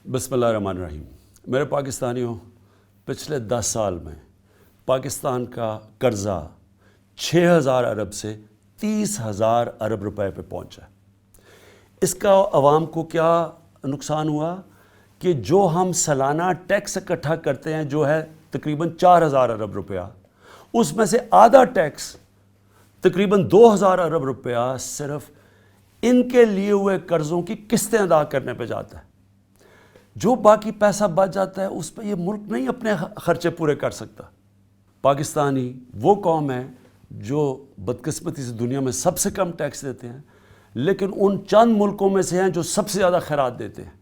बिस्मिल्लाहिर्रहमानिर्रहीम। मेरे पाकिस्तानियों, पिछले 10 साल में पाकिस्तान का कर्ज़ा 6,000 अरब से 30,000 अरब रुपए पे पहुंचा। इसका आवाम को क्या नुकसान हुआ कि जो हम सालाना टैक्स इकट्ठा करते हैं जो है तकरीबन 4,000 अरब रुपया, उसमें से आधा टैक्स तकरीबन 2,000 अरब रुपया सिर्फ इनके लिए हुए कर्ज़ों की किस्तें अदा करने पे जाता है। जो बाकी पैसा बच जाता है उस पर ये मुल्क नहीं अपने खर्चे पूरे कर सकता। पाकिस्तानी वो कौम है जो बदकिस्मती से दुनिया में सबसे कम टैक्स देते हैं, लेकिन उन चंद मुल्कों में से हैं जो सबसे ज़्यादा खैरात देते हैं।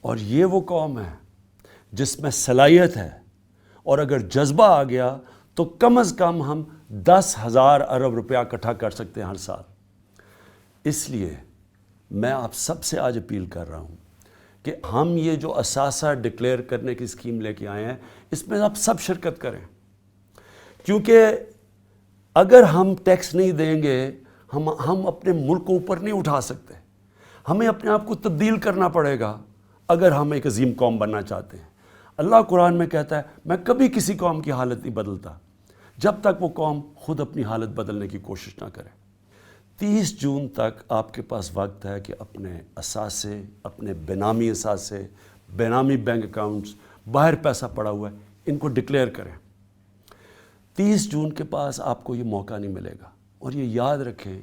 और ये वो कौम है जिसमें सलाहियत है, और अगर जज्बा आ गया तो कम अज़ कम हम 10,000 अरब रुपया इकट्ठा कर सकते हैं हर साल। इसलिए मैं आप सबसे आज अपील कर रहा हूँ कि हम ये जो असासा डिक्लेयर करने की स्कीम लेके आए हैं, इसमें आप सब शिरकत करें, क्योंकि अगर हम टैक्स नहीं देंगे हम अपने मुल्क को ऊपर नहीं उठा सकते। हमें अपने आप को तब्दील करना पड़ेगा अगर हम एक अजीम कौम बनना चाहते हैं। अल्लाह कुरान में कहता है, मैं कभी किसी कौम की हालत नहीं बदलता जब तक वो कौम खुद अपनी हालत बदलने की कोशिश ना करे। 30 जून तक आपके पास वक्त है कि अपने असासे, अपने बेनामी असासे, बेनामी बैंक अकाउंट्स, बाहर पैसा पड़ा हुआ है, इनको डिक्लेयर करें। 30 जून के पास आपको ये मौका नहीं मिलेगा। और ये याद रखें,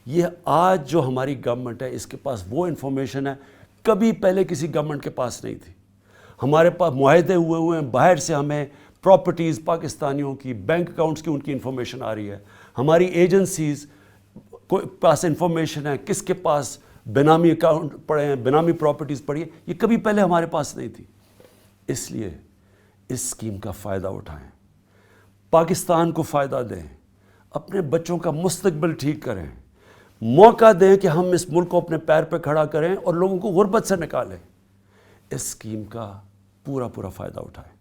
ये आज जो हमारी गवर्नमेंट है इसके पास वो इन्फॉर्मेशन है कभी पहले किसी गवर्नमेंट के पास नहीं थी। हमारे पास मुआहदे हुए हैं, बाहर से हमें प्रॉपर्टीज़ पाकिस्तानियों की, बैंक अकाउंट्स की उनकी इन्फॉर्मेशन आ रही है। हमारी एजेंसीज़ कोई पास इन्फॉर्मेशन है किसके पास बेनामी अकाउंट पड़े हैं, बेनामी प्रॉपर्टीज़ पड़ी है, ये कभी पहले हमारे पास नहीं थी। इसलिए इस स्कीम का फ़ायदा उठाएं, पाकिस्तान को फ़ायदा दें, अपने बच्चों का मुस्तकबिल ठीक करें, मौका दें कि हम इस मुल्क को अपने पैर पर खड़ा करें और लोगों को गुर्बत से निकालें। इस स्कीम का पूरा फ़ायदा उठाएं।